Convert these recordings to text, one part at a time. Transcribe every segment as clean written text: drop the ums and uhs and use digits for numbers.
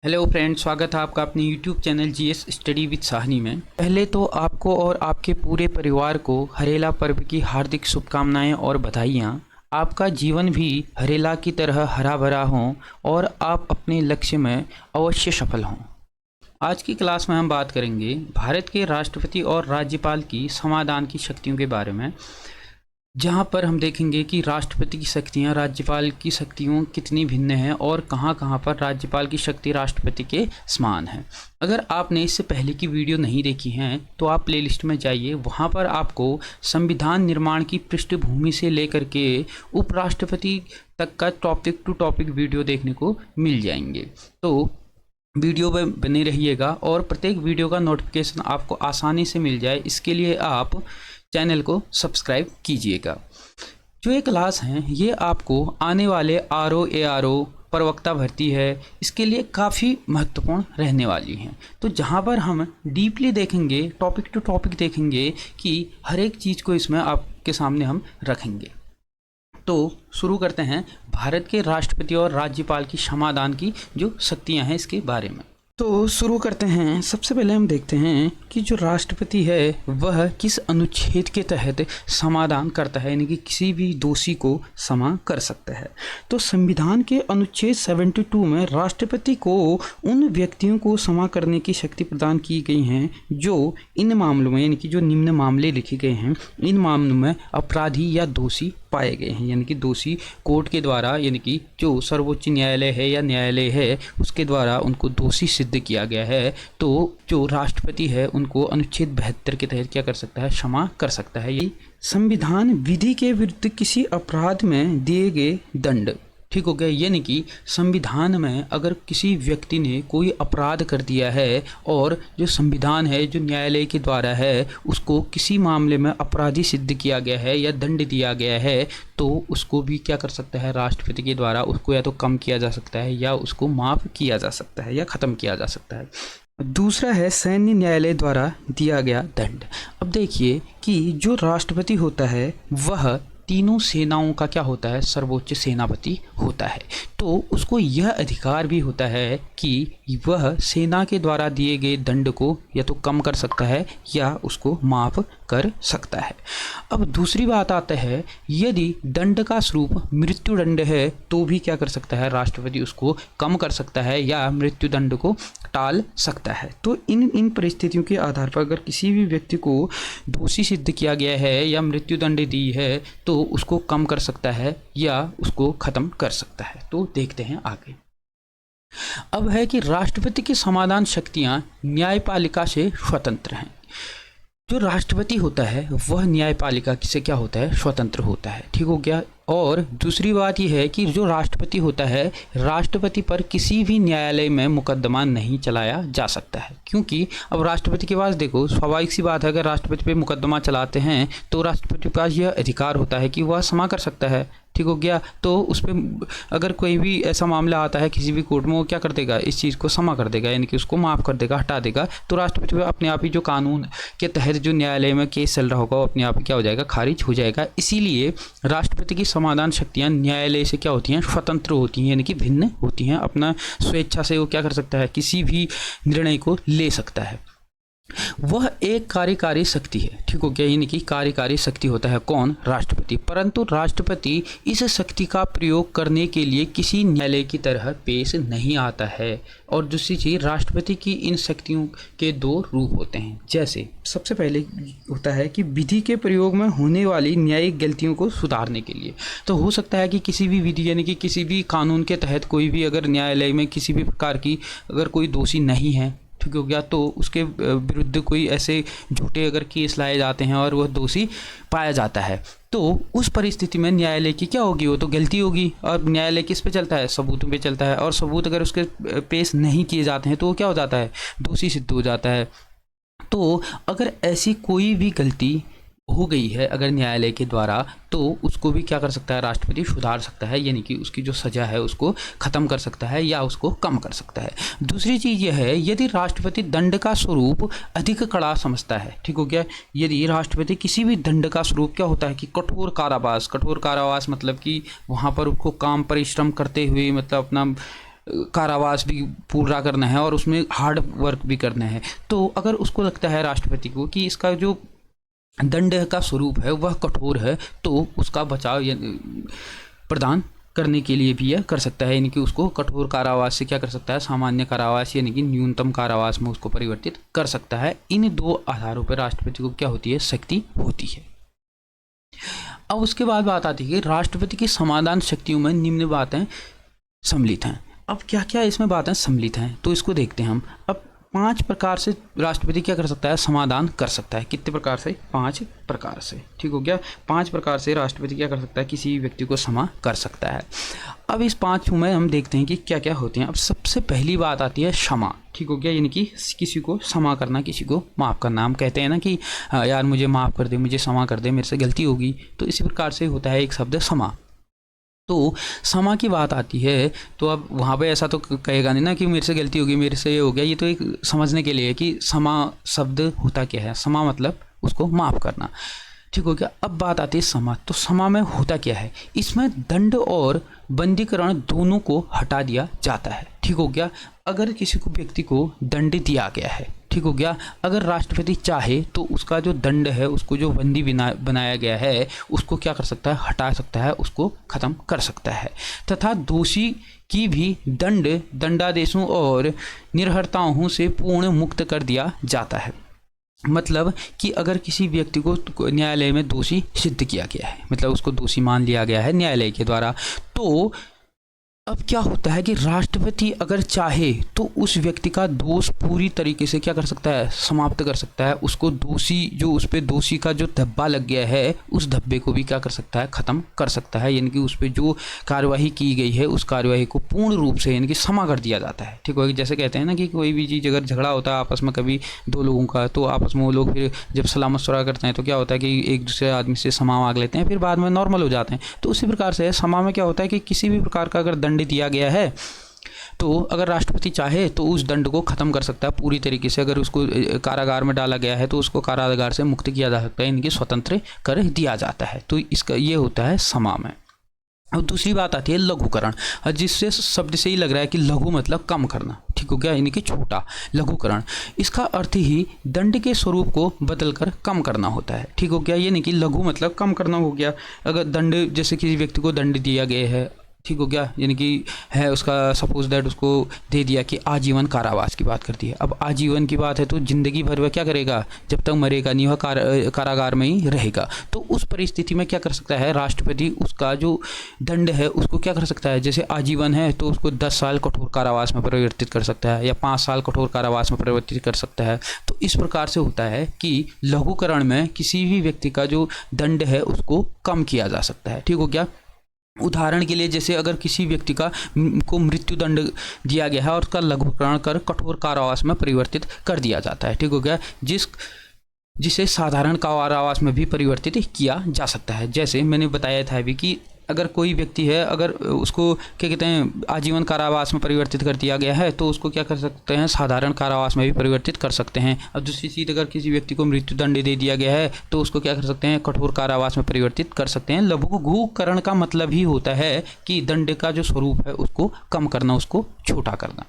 Hello friend, स्वागत है आपका अपने YouTube channel GS study with Sahni में। पहले तो आपको और आपके पूरे परिवार को हरेला पर्व की हार्दिक शुभकामनाएं और बधाइयाँ। आपका जीवन भी हरेला की तरह हरा भरा हो और आप अपने लक्ष्य में अवश्य सफल हों। आज की क्लास में हम बात करेंगे भारत के राष्ट्रपति और राज्यपाल की समाधान की शक्तियों के बारे में, जहां पर हम देखेंगे कि राष्ट्रपति की शक्तियां राज्यपाल की शक्तियों कितनी भिन्न हैं और कहां-कहां पर राज्यपाल की शक्ति राष्ट्रपति के समान है। अगर आपने इससे पहले की वीडियो नहीं देखी हैं तो आप प्लेलिस्ट में जाइए, वहां पर आपको संविधान निर्माण की पृष्ठभूमि से लेकर के उपराष्ट्रपति तक का टॉपिक टू टॉपिक वीडियो देखने को मिल जाएंगे। तो वीडियो में बने रहिएगा और प्रत्येक वीडियो का नोटिफिकेशन आपको आसानी से मिल जाए, इसके लिए आप चैनल को सब्सक्राइब कीजिएगा। जो ये क्लास हैं ये आपको आने वाले आरओ प्रवक्ता भर्ती है, इसके लिए काफ़ी महत्वपूर्ण रहने वाली हैं। तो जहाँ पर हम डीपली देखेंगे, टॉपिक टू टॉपिक देखेंगे कि हर एक चीज़ को इसमें आपके सामने हम रखेंगे। तो शुरू करते हैं भारत के राष्ट्रपति और राज्यपाल की समाधान की जो शक्तियाँ हैं इसके बारे में। तो शुरू करते हैं। सबसे पहले हम देखते हैं कि जो राष्ट्रपति है वह किस अनुच्छेद के तहत समाधान करता है, यानी कि किसी भी दोषी को क्षमा कर सकता है। तो संविधान के अनुच्छेद 72 में राष्ट्रपति को उन व्यक्तियों को क्षमा करने की शक्ति प्रदान की गई हैं जो इन मामलों में, यानी कि जो निम्न मामले लिखे गए हैं, इन मामलों में अपराधी या दोषी पाए गए हैं, यानी कि दोषी कोर्ट के द्वारा, यानी कि जो सर्वोच्च न्यायालय है या न्यायालय है उसके द्वारा उनको दोषी सिद्ध किया गया है। तो जो राष्ट्रपति है उनको अनुच्छेद 72 के तहत क्या कर सकता है, क्षमा कर सकता है। ये संविधान विधि के विरुद्ध किसी अपराध में दिए गए दंड, ठीक हो गया, यानी कि संविधान में अगर किसी व्यक्ति ने कोई अपराध कर दिया है और जो संविधान है, जो न्यायालय के द्वारा है, उसको किसी मामले में अपराधी सिद्ध किया गया है या दंड दिया गया है, तो उसको भी क्या कर सकता है, राष्ट्रपति के द्वारा उसको या तो कम किया जा सकता है या उसको माफ़ किया जा सकता है या ख़त्म किया जा सकता है। दूसरा है सैन्य न्यायालय द्वारा दिया गया दंड। अब देखिए कि जो राष्ट्रपति होता है वह तीनों सेनाओं का क्या होता है, सर्वोच्च सेनापति होता है। तो उसको यह अधिकार भी होता है कि वह सेना के द्वारा दिए गए दंड को या तो कम कर सकता है या उसको माफ़ कर सकता है। अब दूसरी बात आता है, यदि दंड का स्वरूप मृत्यु दंड है तो भी क्या कर सकता है, राष्ट्रपति उसको कम कर सकता है या मृत्यु दंड को टाल सकता है। तो इन परिस्थितियों के आधार पर अगर किसी भी व्यक्ति को दोषी सिद्ध किया गया है या मृत्यु दंड दी है तो उसको कम कर सकता है या उसको ख़त्म कर सकता है। तो देखते हैं आगे। अब है कि राष्ट्रपति की समाधान शक्तियां न्यायपालिका से स्वतंत्र हैं। जो राष्ट्रपति होता है वह न्यायपालिका से क्या होता है, स्वतंत्र होता है, ठीक हो गया। और दूसरी बात यह है कि जो राष्ट्रपति होता है, राष्ट्रपति पर किसी भी न्यायालय में मुकदमा नहीं चलाया जा सकता है, क्योंकि अब राष्ट्रपति के पास देखो, स्वाभाविक सी बात है, अगर राष्ट्रपति पे मुकदमा चलाते हैं तो राष्ट्रपति के पास यह अधिकार होता है कि वह क्षमा कर सकता है, ठीक हो गया। तो उस पर अगर कोई भी ऐसा मामला आता है किसी भी कोर्ट में, वो क्या कर देगा, इस चीज़ को क्षमा कर देगा, यानी कि उसको माफ़ कर देगा, हटा देगा। तो राष्ट्रपति अपने आप ही जो कानून के तहत जो न्यायालय में केस चल रहा होगा वो अपने आप ही क्या हो जाएगा, खारिज हो जाएगा। इसीलिए राष्ट्रपति की समाधान शक्तियाँ न्यायालय से क्या होती हैं, स्वतंत्र होती हैं, यानी कि भिन्न होती हैं। अपना स्वेच्छा से वो क्या कर सकता है, किसी भी निर्णय को ले सकता है। वह एक कार्यकारी शक्ति है, ठीक हो गया, यानी कि कार्यकारी शक्ति होता है कौन, राष्ट्रपति। परंतु राष्ट्रपति इस शक्ति का प्रयोग करने के लिए किसी न्यायालय की तरह पेश नहीं आता है। और दूसरी चीज़, राष्ट्रपति की इन शक्तियों के दो रूप होते हैं। जैसे सबसे पहले होता है कि विधि के प्रयोग में होने वाली न्यायिक गलतियों को सुधारने के लिए। तो हो सकता है कि किसी भी विधि, यानी कि किसी भी कानून के तहत कोई भी अगर न्यायालय में किसी भी प्रकार की अगर कोई दोषी नहीं है, ठीक हो गया, तो उसके विरुद्ध कोई ऐसे झूठे अगर केस लाए जाते हैं और वह दोषी पाया जाता है, तो उस परिस्थिति में न्यायालय की क्या होगी, वो तो गलती होगी। और न्यायालय किस पे चलता है, सबूतों पे चलता है, और सबूत अगर उसके पेश नहीं किए जाते हैं तो वो क्या हो जाता है, दोषी सिद्ध हो जाता है। तो अगर ऐसी कोई भी गलती हो गई है अगर न्यायालय के द्वारा, तो उसको भी क्या कर सकता है, राष्ट्रपति सुधार सकता है, यानी कि उसकी जो सज़ा है उसको ख़त्म कर सकता है या उसको कम कर सकता है। दूसरी चीज़ यह है, यदि राष्ट्रपति दंड का स्वरूप अधिक कड़ा समझता है, ठीक हो गया, यदि राष्ट्रपति किसी भी दंड का स्वरूप क्या होता है कि कठोर कारावास मतलब कि वहाँ पर उसको काम परिश्रम करते हुए, मतलब अपना कारावास भी पूरा करना है और उसमें हार्ड वर्क भी करना है। तो अगर उसको लगता है राष्ट्रपति को कि इसका जो दंड का स्वरूप है वह कठोर है, तो उसका बचाव प्रदान करने के लिए भी यह कर सकता है, यानी कि उसको कठोर कारावास से क्या कर सकता है, सामान्य कारावास यानी कि न्यूनतम कारावास में उसको परिवर्तित कर सकता है। इन दो आधारों पर राष्ट्रपति को क्या होती है, शक्ति होती है। अब उसके बाद बात आती है कि राष्ट्रपति की समाधान शक्तियों में निम्न बातें सम्मिलित हैं। अब क्या क्या इसमें बातें सम्मिलित हैं, तो इसको देखते हैं हम। अब 5 प्रकार से राष्ट्रपति क्या कर सकता है, समाधान कर सकता है। कितने प्रकार से, 5 प्रकार से, ठीक हो गया। 5 प्रकार से राष्ट्रपति क्या कर सकता है, किसी व्यक्ति को क्षमा कर सकता है। अब इस 5 में हम देखते हैं कि क्या क्या होते हैं। अब सबसे पहली बात आती है क्षमा, ठीक हो गया, यानी कि किसी को क्षमा करना, किसी को माफ़ करना। हम कहते हैं ना कि यार मुझे माफ़ कर दे, मुझे क्षमा कर दे, मेरे से गलती होगी, तो इसी प्रकार से होता है एक शब्द क्षमा। तो क्षमा की बात आती है तो अब वहाँ पे ऐसा तो कहेगा नहीं ना कि मेरे से गलती होगी, मेरे से ये हो गया। ये तो एक समझने के लिए है कि क्षमा शब्द होता क्या है। क्षमा मतलब उसको माफ़ करना, ठीक हो गया। अब बात आती है क्षमा। तो क्षमा में होता क्या है, इसमें दंड और बंदीकरण दोनों को हटा दिया जाता है, ठीक हो गया। अगर किसी को व्यक्ति को दंड दिया गया है, ठीक हो गया, अगर राष्ट्रपति चाहे तो उसका जो दंड है, उसको जो बंदी बनाया गया है, उसको क्या कर सकता है, हटा सकता है, उसको ख़त्म कर सकता है। तथा दोषी की भी दंडादेशों और निर्हरताओं से पूर्ण मुक्त कर दिया जाता है। मतलब कि अगर किसी व्यक्ति को न्यायालय में दोषी सिद्ध किया गया है, मतलब उसको दोषी मान लिया गया है न्यायालय के द्वारा, तो अब क्या होता है कि राष्ट्रपति अगर चाहे तो उस व्यक्ति का दोष पूरी तरीके से क्या कर सकता है, समाप्त कर सकता है। उसको दोषी, जो उस पर दोषी का जो धब्बा लग गया है, उस धब्बे को भी क्या कर सकता है, ख़त्म कर सकता है। यानी कि उस पर जो कार्यवाही की गई है, उस कार्यवाही को पूर्ण रूप से यानी कि क्षमा कर दिया जाता है, ठीक है। जैसे कहते हैं ना कि कोई भी चीज़ अगर झगड़ा होता है आपस में कभी 2 लोगों का, तो आपस में वो लोग फिर जब सलाह मशवरा करते हैं तो क्या होता है कि एक दूसरे आदमी से क्षमा मांग लेते हैं, फिर बाद में नॉर्मल हो जाते हैं। तो उसी प्रकार से क्षमा में क्या होता है कि किसी भी प्रकार का अगर दंड दिया गया है तो अगर राष्ट्रपति चाहे तो उस दंड को ख़त्म कर सकता है पूरी तरीके से। अगर उसको कारागार में डाला गया है तो उसको कारागार से मुक्त किया जा सकता है, इनकी स्वतंत्र कर दिया जाता है। तो इसका ये होता है क्षमा में। अब दूसरी बात आती है लघुकरण, जिससे शब्द से ही लग रहा है कि लघु मतलब कम करना, ठीक हो गया, यानी कि छोटा। लघुकरण इसका अर्थ ही दंड के स्वरूप को बदलकर कम करना होता है, ठीक हो गया। यानी कि लघु मतलब कम करना हो गया। अगर दंड, जैसे किसी व्यक्ति को दंड दिया गया है, ठीक हो गया, यानी कि है उसका सपोज दैट उसको दे दिया कि आजीवन कारावास की बात करती है। अब आजीवन की बात है तो ज़िंदगी भर वह क्या करेगा, जब तक मरेगा नहीं वह कारागार में ही रहेगा। तो उस परिस्थिति में क्या कर सकता है राष्ट्रपति, उसका जो दंड है उसको क्या कर सकता है, जैसे आजीवन है तो उसको 10 साल कठोर कारावास में परिवर्तित कर सकता है या 5 साल कठोर कारावास में परिवर्तित कर सकता है। तो इस प्रकार से होता है कि लघुकरण में किसी भी व्यक्ति का जो दंड है उसको कम किया जा सकता है, ठीक हो गया। उदाहरण के लिए जैसे अगर किसी व्यक्ति को मृत्यु दंड दिया गया है और उसका लघुकरण कर कठोर कारावास में परिवर्तित कर दिया जाता है, ठीक हो गया, जिसे साधारण कारावास में भी परिवर्तित किया जा सकता है। जैसे मैंने बताया था अभी कि अगर कोई व्यक्ति है, अगर उसको क्या कहते हैं आजीवन कारावास में परिवर्तित कर दिया गया है तो उसको क्या कर सकते हैं, साधारण कारावास में भी परिवर्तित कर सकते हैं। अब दूसरी चीज़, अगर किसी व्यक्ति को मृत्यु दंड दे दिया गया है तो उसको क्या कर सकते हैं, कठोर कारावास में परिवर्तित कर सकते हैं। लघुकरण का मतलब ही होता है कि दंड का जो स्वरूप है उसको कम करना, उसको छोटा करना।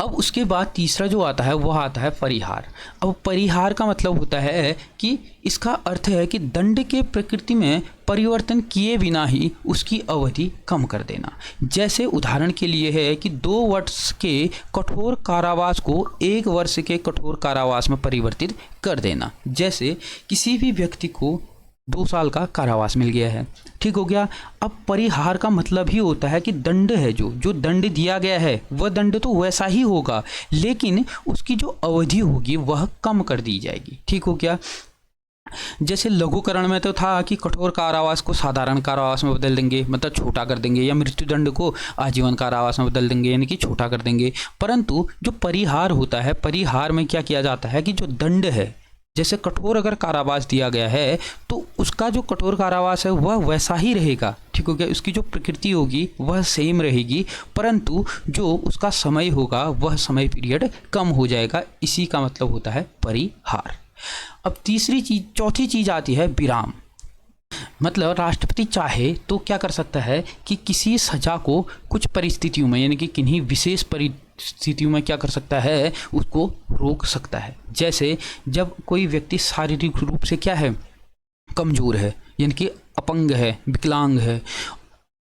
अब उसके बाद तीसरा जो आता है वह आता है परिहार। अब परिहार का मतलब होता है कि इसका अर्थ है कि दंड के प्रकृति में परिवर्तन किए बिना ही उसकी अवधि कम कर देना। जैसे उदाहरण के लिए है कि 2 वर्ष के कठोर कारावास को 1 वर्ष के कठोर कारावास में परिवर्तित कर देना। जैसे किसी भी व्यक्ति को 2 साल का कारावास मिल गया है, ठीक हो गया। अब परिहार का मतलब ही होता है कि दंड है, जो दंड दिया गया है वह दंड तो वैसा ही होगा, लेकिन उसकी जो अवधि होगी वह कम कर दी जाएगी, ठीक हो गया। जैसे लघुकरण में तो था कि कठोर कारावास को साधारण कारावास में बदल देंगे, मतलब छोटा कर देंगे, या मृत्युदंड को आजीवन कारावास में बदल देंगे, यानी कि छोटा कर देंगे। परंतु जो परिहार होता है, परिहार में क्या किया जाता है कि जो दंड है, जैसे कठोर अगर कारावास दिया गया है तो उसका जो कठोर कारावास है वह वैसा ही रहेगा, ठीक हो गया। उसकी जो प्रकृति होगी वह सेम रहेगी, परंतु जो उसका समय होगा वह समय पीरियड कम हो जाएगा। इसी का मतलब होता है परिहार। अब चौथी चीज़ आती है विराम। मतलब राष्ट्रपति चाहे तो क्या कर सकता है कि किसी सजा को कुछ परिस्थितियों में, यानी कि किन्हीं विशेष परिस्थितियों में क्या कर सकता है, उसको रोक सकता है। जैसे जब कोई व्यक्ति शारीरिक रूप से क्या है, कमज़ोर है, यानी कि अपंग है, विकलांग है,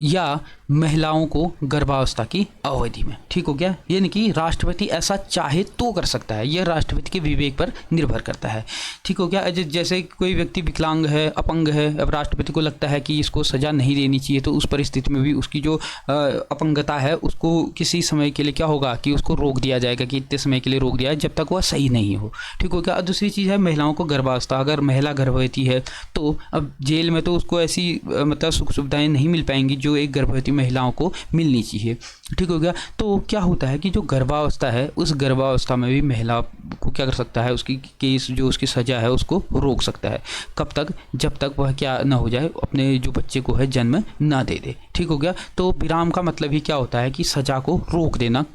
या महिलाओं को गर्भावस्था की अवधि में, ठीक हो गया। यानी कि राष्ट्रपति ऐसा चाहे तो कर सकता है, यह राष्ट्रपति के विवेक पर निर्भर करता है, ठीक हो गया। जैसे कोई व्यक्ति विकलांग है, अपंग है, अब राष्ट्रपति को लगता है कि इसको सज़ा नहीं देनी चाहिए, तो उस परिस्थिति में भी उसकी जो अपंगता है उसको किसी समय के लिए क्या होगा कि उसको रोक दिया जाएगा, कि इतने समय के लिए रोक दिया है जब तक वह सही नहीं हो, ठीक हो गया। और दूसरी चीज़ है महिलाओं को गर्भावस्था, अगर महिला गर्भवती है तो अब जेल में तो उसको ऐसी मतलब सुख सुविधाएँ नहीं मिल पाएंगी जो एक गर्भवती महिलाओं को मिलनी चाहिए, ठीक हो गया। तो क्या होता है कि जो गर्भावस्था है, उस गर्भावस्था में भी महिला को क्या कर सकता है, उसकी केस जो उसकी सज़ा है उसको रोक सकता है। कब तक? जब तक वह क्या ना हो जाए, अपने जो बच्चे को है जन्म ना दे दे, ठीक हो गया। तो विराम का मतलब ही क्या होता है कि सज़ा को रोक देना,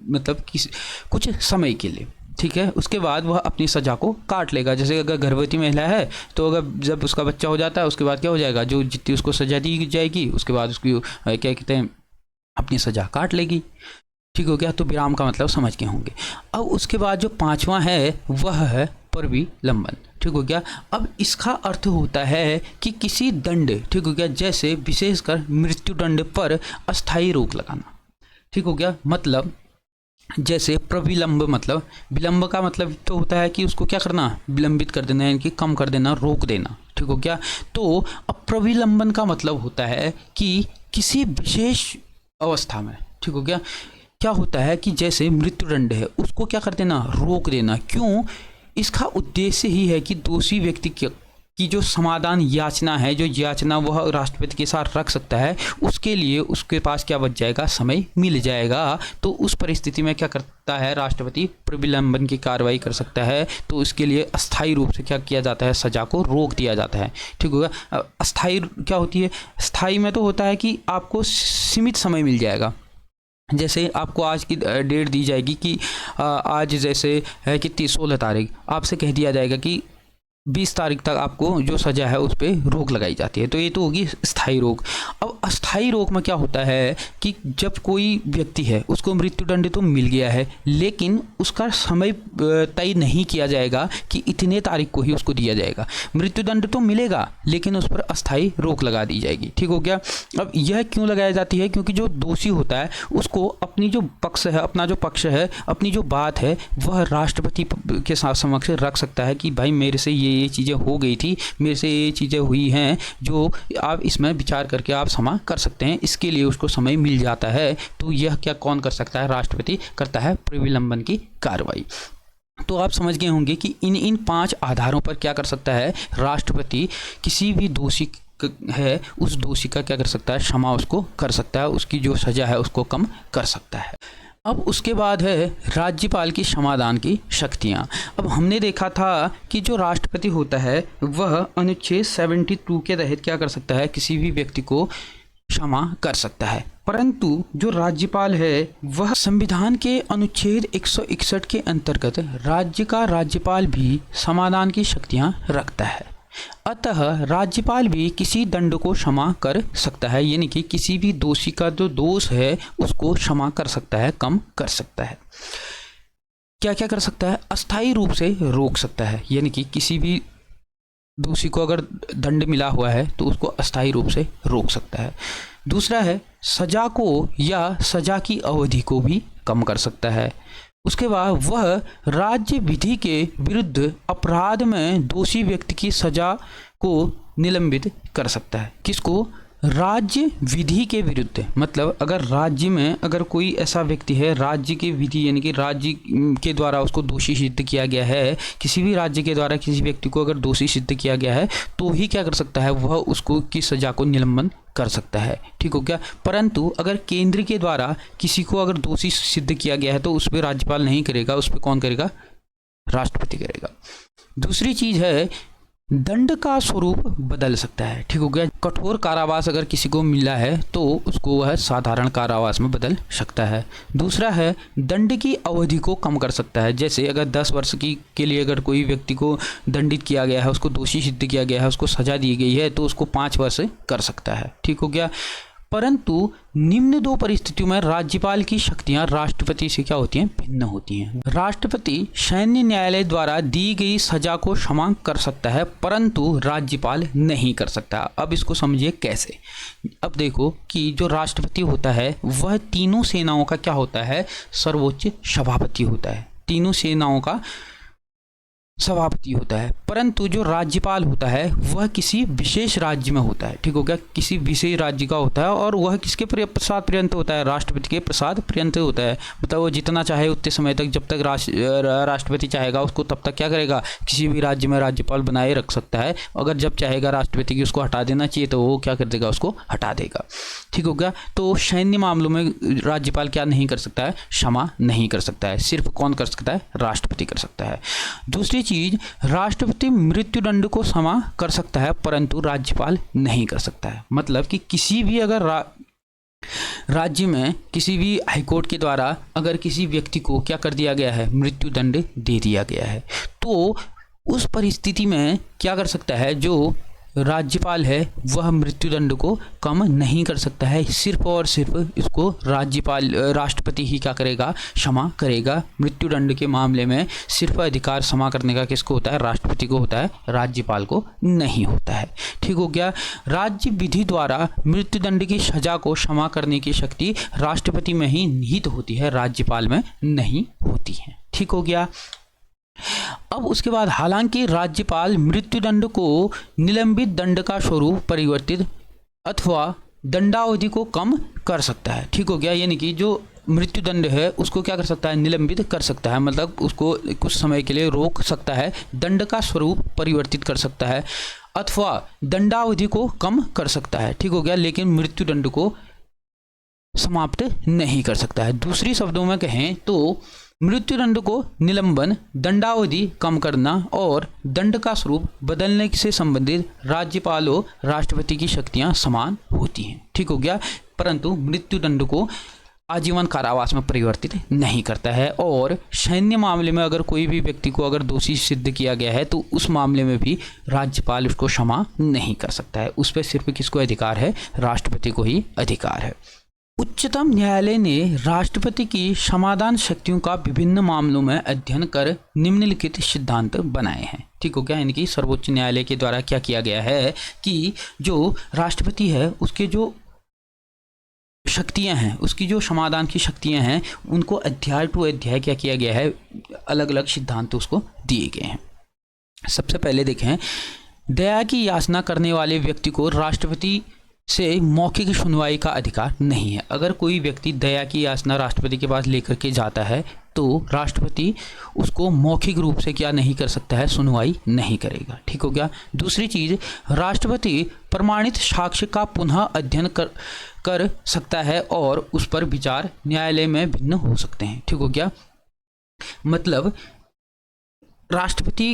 मतलब कुछ समय के लिए, ठीक है। उसके बाद वह अपनी सज़ा को काट लेगा। जैसे अगर गर्भवती महिला है तो अगर जब उसका बच्चा हो जाता है उसके बाद क्या हो जाएगा, जो जितनी उसको सज़ा दी जाएगी उसके बाद उसकी क्या कहते हैं, अपनी सज़ा काट लेगी, ठीक हो गया। तो विराम का मतलब समझ गए होंगे। अब उसके बाद जो पांचवा है वह है परिविलंबन, ठीक हो गया। अब इसका अर्थ होता है कि किसी दंड, ठीक हो गया, जैसे विशेषकर मृत्यु दंड पर अस्थायी रोक लगाना, ठीक हो गया। मतलब जैसे प्रविलंब, मतलब विलंब का मतलब तो होता है कि उसको क्या करना, विलंबित कर देना, यानी कि कम कर देना, रोक देना, ठीक हो गया। तो अब प्रविलंबन का मतलब होता है कि किसी विशेष अवस्था में, ठीक हो गया, क्या होता है कि जैसे मृत्युदंड है उसको क्या कर देना, रोक देना। क्यों? इसका उद्देश्य ही है कि दोषी व्यक्ति की जो समाधान याचना है, जो याचना वह राष्ट्रपति के साथ रख सकता है, उसके लिए उसके पास क्या बच जाएगा, समय मिल जाएगा। तो उस परिस्थिति में क्या करता है राष्ट्रपति, प्रविलंबन की कार्रवाई कर सकता है। तो इसके लिए अस्थायी रूप से क्या किया जाता है, सजा को रोक दिया जाता है, ठीक होगा। अस्थायी क्या होती है, स्थायी में तो होता है कि आपको सीमित समय मिल जाएगा। जैसे आपको आज की डेट दी जाएगी कि आज जैसे है कि 16 तारीख, आपसे कह दिया जाएगा कि 20 तारीख तक आपको जो सज़ा है उस पर रोक लगाई जाती है, तो ये तो होगी स्थायी रोक। अब अस्थायी रोक में क्या होता है कि जब कोई व्यक्ति है उसको मृत्युदंड तो मिल गया है, लेकिन उसका समय तय नहीं किया जाएगा कि इतने तारीख को ही उसको दिया जाएगा। मृत्युदंड तो मिलेगा लेकिन उस पर अस्थायी रोक लगा दी जाएगी, ठीक हो गया। अब यह क्यों लगाई जाती है, क्योंकि जो दोषी होता है उसको अपनी जो पक्ष है, अपना जो पक्ष है, अपनी जो बात है वह राष्ट्रपति के समक्ष रख सकता है कि भाई मेरे से ये चीज़ें हो गई थी, मेरे से ये चीज़ें हुई हैं, जो आप इसमें विचार करके आप क्षमा कर सकते हैं। इसके लिए उसको समय मिल जाता है। तो यह क्या कौन कर सकता है, राष्ट्रपति करता है प्रविलंबन की कार्रवाई। तो आप समझ गए होंगे कि इन 5 आधारों पर क्या कर सकता है राष्ट्रपति, किसी भी दोषी है उस दोषी का क्या कर सकता है, क्षमा उसको कर सकता है, उसकी जो सजा है उसको कम कर सकता है। अब उसके बाद है राज्यपाल की क्षमादान की शक्तियाँ। अब हमने देखा था कि जो राष्ट्रपति होता है वह अनुच्छेद 72 के तहत क्या कर सकता है, किसी भी व्यक्ति को क्षमा कर सकता है। परंतु जो राज्यपाल है वह संविधान के अनुच्छेद 161 के अंतर्गत राज्य का राज्यपाल भी समाधान की शक्तियाँ रखता है। अतः राज्यपाल भी किसी दंड को क्षमा कर सकता है, यानी कि किसी भी दोषी का जो दोष है उसको क्षमा कर सकता है, कम कर सकता है। क्या क्या कर सकता है, अस्थायी रूप से रोक सकता है, यानी कि किसी भी दोषी को अगर दंड मिला हुआ है तो उसको अस्थायी रूप से रोक सकता है। दूसरा है सजा को या सजा की अवधि को भी कम कर सकता है। उसके बाद वह राज्य विधि के विरुद्ध अपराध में दोषी व्यक्ति की सजा को निलंबित कर सकता है। किसको, राज्य विधि के विरुद्ध, मतलब अगर राज्य में अगर कोई ऐसा व्यक्ति है, राज्य की विधि यानी कि राज्य के द्वारा उसको दोषी सिद्ध किया गया है, किसी भी राज्य के द्वारा किसी व्यक्ति को अगर दोषी सिद्ध किया गया है तो ही क्या कर सकता है, वह उसको की सजा को निलंबन कर सकता है, ठीक हो क्या। परंतु अगर केंद्र के द्वारा किसी को अगर दोषी सिद्ध किया गया है तो उस पर राज्यपाल नहीं करेगा, उस पर कौन करेगा, राष्ट्रपति करेगा। दूसरी चीज है दंड का स्वरूप बदल सकता है। ठीक हो गया। कठोर कारावास अगर किसी को मिला है तो उसको वह साधारण कारावास में बदल सकता है। दूसरा है दंड की अवधि को कम कर सकता है। जैसे अगर 10 वर्ष की के लिए अगर कोई व्यक्ति को दंडित किया गया है, उसको दोषी सिद्ध किया गया है, उसको सजा दी गई है, तो उसको 5 वर्ष कर सकता है। ठीक हो गया। परंतु निम्न दो परिस्थितियों में राज्यपाल की शक्तियां राष्ट्रपति से क्या होती हैं, भिन्न होती हैं। राष्ट्रपति सैन्य न्यायालय द्वारा दी गई सजा को क्षमा कर सकता है, परंतु राज्यपाल नहीं कर सकता। अब इसको समझिए कैसे। अब देखो कि जो राष्ट्रपति होता है वह तीनों सेनाओं का क्या होता है, सर्वोच्च सभापति होता है। तीनों सेनाओं का सभापति होता है। परंतु जो राज्यपाल होता है वह किसी विशेष राज्य में होता है। ठीक हो गया। किसी विशेष राज्य का होता है और वह किसके प्रसाद पर्यंत होता है, राष्ट्रपति के प्रसाद पर्यंत होता है। मतलब वो जितना चाहे उतने समय तक, जब तक राष्ट्रपति चाहेगा उसको तब तक क्या करेगा, किसी भी राज्य में राज्यपाल बनाए रख सकता है। अगर जब चाहेगा राष्ट्रपति की उसको हटा देना चाहिए तो वो क्या कर देगा, उसको हटा देगा। ठीक हो गया। तो सैन्य मामलों में राज्यपाल क्या नहीं कर सकता है, क्षमा नहीं कर सकता है। सिर्फ कौन कर सकता है, राष्ट्रपति कर सकता है। दूसरी चीज, राष्ट्रपति मृत्युदंड को क्षमा कर सकता है परंतु राज्यपाल नहीं कर सकता है। मतलब कि किसी भी अगर राज्य में किसी भी हाईकोर्ट के द्वारा अगर किसी व्यक्ति को क्या कर दिया गया है, मृत्युदंड दे दिया गया है, तो उस परिस्थिति में क्या कर सकता है, जो राज्यपाल है वह मृत्युदंड को कम नहीं कर सकता है। सिर्फ और सिर्फ इसको राष्ट्रपति ही क्या करेगा, क्षमा करेगा। मृत्युदंड के मामले में सिर्फ अधिकार क्षमा करने का किसको होता है, राष्ट्रपति को होता है, राज्यपाल को नहीं होता है। ठीक हो गया। राज्य विधि द्वारा मृत्युदंड की सजा को क्षमा करने की शक्ति राष्ट्रपति में ही निहित होती है, राज्यपाल में नहीं होती है। ठीक हो गया। अब उसके बाद हालांकि राज्यपाल मृत्युदंड को निलंबित दंड का स्वरूप परिवर्तित अथवा दंडावधि को कम कर सकता है। ठीक हो गया। यानी कि जो मृत्युदंड है उसको क्या कर सकता है, निलंबित कर सकता है। मतलब उसको कुछ समय के लिए रोक सकता है, दंड का स्वरूप परिवर्तित कर सकता है अथवा दंडावधि को कम कर सकता है। ठीक हो गया। लेकिन मृत्युदंड को समाप्त नहीं कर सकता है। दूसरी शब्दों में कहें तो मृत्युदंड को निलंबन, दंडावधि कम करना और दंड का स्वरूप बदलने से संबंधित राज्यपाल और राष्ट्रपति की शक्तियां समान होती हैं। ठीक हो गया। परंतु मृत्युदंड को आजीवन कारावास में परिवर्तित नहीं करता है। और सैन्य मामले में अगर कोई भी व्यक्ति को अगर दोषी सिद्ध किया गया है तो उस मामले में भी राज्यपाल उसको क्षमा नहीं कर सकता है। उस पर सिर्फ किसको अधिकार है, राष्ट्रपति को ही अधिकार है। उच्चतम न्यायालय ने राष्ट्रपति की समाधान शक्तियों का विभिन्न मामलों में अध्ययन कर निम्नलिखित सिद्धांत बनाए हैं। ठीक हो गया। यानी कि सर्वोच्च न्यायालय के द्वारा क्या किया गया है कि जो राष्ट्रपति है उसके जो शक्तियां हैं, उसकी जो समाधान की शक्तियां हैं, उनको अध्याय टू अध्याय क्या किया गया है, अलग अलग सिद्धांत उसको दिए गए हैं। सबसे पहले देखें, दया की याचना करने वाले व्यक्ति को राष्ट्रपति से मौखिक सुनवाई का अधिकार नहीं है। अगर कोई व्यक्ति दया की याचना राष्ट्रपति के पास लेकर के जाता है तो राष्ट्रपति उसको मौखिक रूप से क्या नहीं कर सकता है, सुनवाई नहीं करेगा। ठीक हो गया। दूसरी चीज, राष्ट्रपति प्रमाणित साक्ष्य का पुनः अध्ययन कर सकता है और उस पर विचार न्यायालय में भिन्न हो सकते हैं। ठीक हो गया। मतलब राष्ट्रपति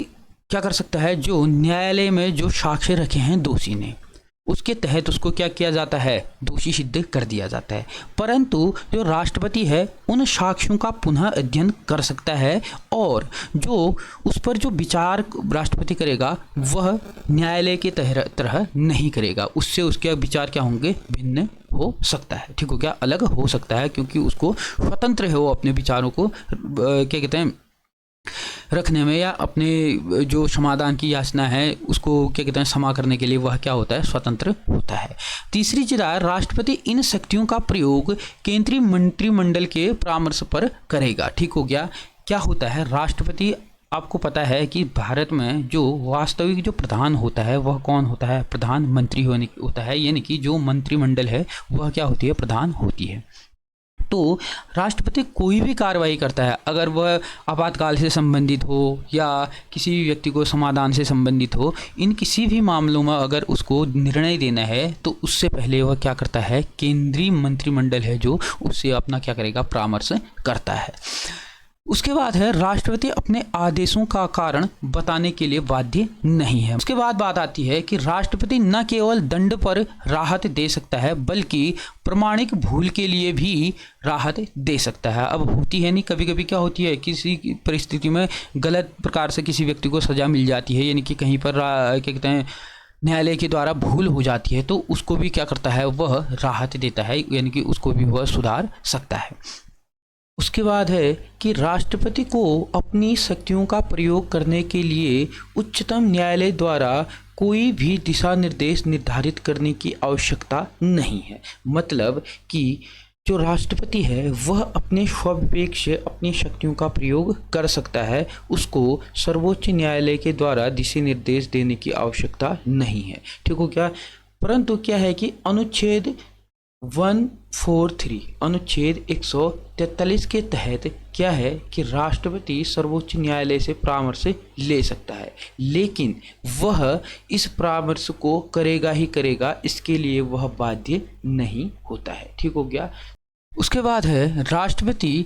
क्या कर सकता है, जो न्यायालय में जो साक्ष्य रखे हैं दोषी ने, उसके तहत उसको क्या किया जाता है, दोषी सिद्ध कर दिया जाता है। परंतु जो राष्ट्रपति है उन साक्ष्यों का पुनः अध्ययन कर सकता है और जो उस पर जो विचार राष्ट्रपति करेगा वह न्यायालय के तरह नहीं करेगा। उससे उसके विचार क्या होंगे, भिन्न हो सकता है। ठीक हो गया। अलग हो सकता है क्योंकि उसको स्वतंत्र है वो अपने विचारों को क्या कहते हैं रखने में, या अपने जो समाधान की याचना है उसको क्या कहते हैं क्षमा करने के लिए वह क्या होता है, स्वतंत्र होता है। तीसरी चीज, राष्ट्रपति इन शक्तियों का प्रयोग केंद्रीय मंत्रिमंडल के परामर्श पर करेगा। ठीक हो गया। क्या होता है, राष्ट्रपति, आपको पता है कि भारत में जो वास्तविक जो प्रधान होता है वह कौन होता है, प्रधानमंत्री होता है। यानी कि जो मंत्रिमंडल है वह क्या होती है, प्रधान होती है। तो राष्ट्रपति कोई भी कार्रवाई करता है, अगर वह आपातकाल से संबंधित हो या किसी भी व्यक्ति को समाधान से संबंधित हो, इन किसी भी मामलों में अगर उसको निर्णय देना है तो उससे पहले वह क्या करता है, केंद्रीय मंत्रिमंडल है जो उससे अपना क्या करेगा, परामर्श करता है। उसके बाद है राष्ट्रपति अपने आदेशों का कारण बताने के लिए बाध्य नहीं है। उसके बाद बात आती है कि राष्ट्रपति न केवल दंड पर राहत दे सकता है बल्कि प्रमाणिक भूल के लिए भी राहत दे सकता है। अब होती है नहीं, कभी कभी क्या होती है, किसी परिस्थिति में गलत प्रकार से किसी व्यक्ति को सजा मिल जाती है, यानी कि कहीं पर क्या कहते हैं न्यायालय के द्वारा भूल हो जाती है, तो उसको भी क्या करता है, वह राहत देता है, यानी कि उसको भी वह सुधार सकता है। उसके बाद है कि राष्ट्रपति को अपनी शक्तियों का प्रयोग करने के लिए उच्चतम न्यायालय द्वारा कोई भी दिशा निर्देश निर्धारित करने की आवश्यकता नहीं है। मतलब कि जो राष्ट्रपति है वह अपने स्वविवेक से अपनी शक्तियों का प्रयोग कर सकता है, उसको सर्वोच्च न्यायालय के द्वारा दिशा निर्देश देने की आवश्यकता नहीं है। ठीक हो क्या? परंतु क्या है कि अनुच्छेद 143 अनुच्छेद 143 के तहत क्या है कि राष्ट्रपति सर्वोच्च न्यायालय से परामर्श ले सकता है, लेकिन वह इस परामर्श को करेगा ही करेगा, इसके लिए वह बाध्य नहीं होता है। ठीक हो गया? उसके बाद है राष्ट्रपति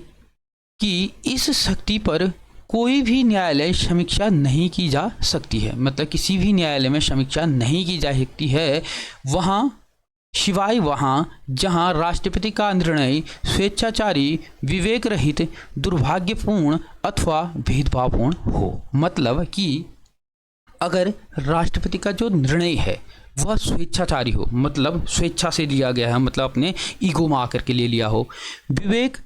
की इस शक्ति पर कोई भी न्यायालय समीक्षा नहीं की जा सकती है। मतलब किसी भी न्यायालय में समीक्षा नहीं की जा सकती है वहाँ जहाँ राष्ट्रपति का निर्णय स्वेच्छाचारी, विवेक रहित, दुर्भाग्यपूर्ण अथवा भेदभावपूर्ण हो। मतलब कि अगर राष्ट्रपति का जो निर्णय है वह स्वेच्छाचारी हो, मतलब स्वेच्छा से लिया गया है, मतलब अपने ईगो में आकर के ले लिया हो, विवेक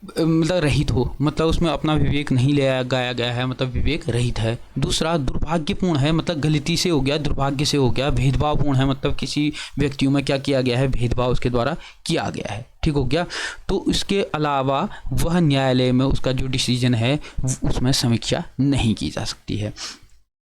मतलब रहित हो, मतलब उसमें अपना विवेक नहीं ले गाया गया है, मतलब विवेक रहित है। दूसरा दुर्भाग्यपूर्ण है, मतलब गलती से हो गया, दुर्भाग्य से हो गया। भेदभावपूर्ण है, मतलब किसी व्यक्तियों में क्या किया गया है, भेदभाव उसके द्वारा किया गया है। ठीक हो गया? तो इसके अलावा वह न्यायालय में उसका जो डिसीजन है उसमें समीक्षा नहीं की जा सकती है।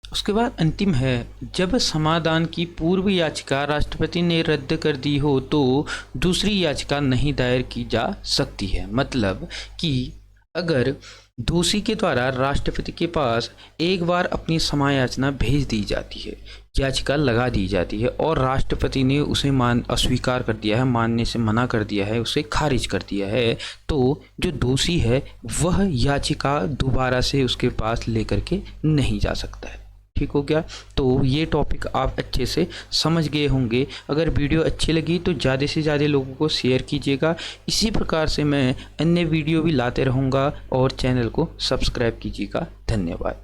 उसके बाद अंतिम है, जब समाधान की पूर्व याचिका राष्ट्रपति ने रद्द कर दी हो तो दूसरी याचिका नहीं दायर की जा सकती है। मतलब कि अगर दोषी के द्वारा राष्ट्रपति के पास एक बार अपनी क्षमा याचना भेज दी जाती है, याचिका लगा दी जाती है और राष्ट्रपति ने उसे अस्वीकार कर दिया है, मानने से मना कर दिया है, उसे खारिज कर दिया है, तो जो दोषी है वह याचिका दोबारा से उसके पास लेकर के नहीं जा सकता है। ठीक हो गया? तो ये टॉपिक आप अच्छे से समझ गए होंगे। अगर वीडियो अच्छी लगी तो ज़्यादा से ज़्यादा लोगों को शेयर कीजिएगा। इसी प्रकार से मैं अन्य वीडियो भी लाते रहूँगा और चैनल को सब्सक्राइब कीजिएगा। धन्यवाद।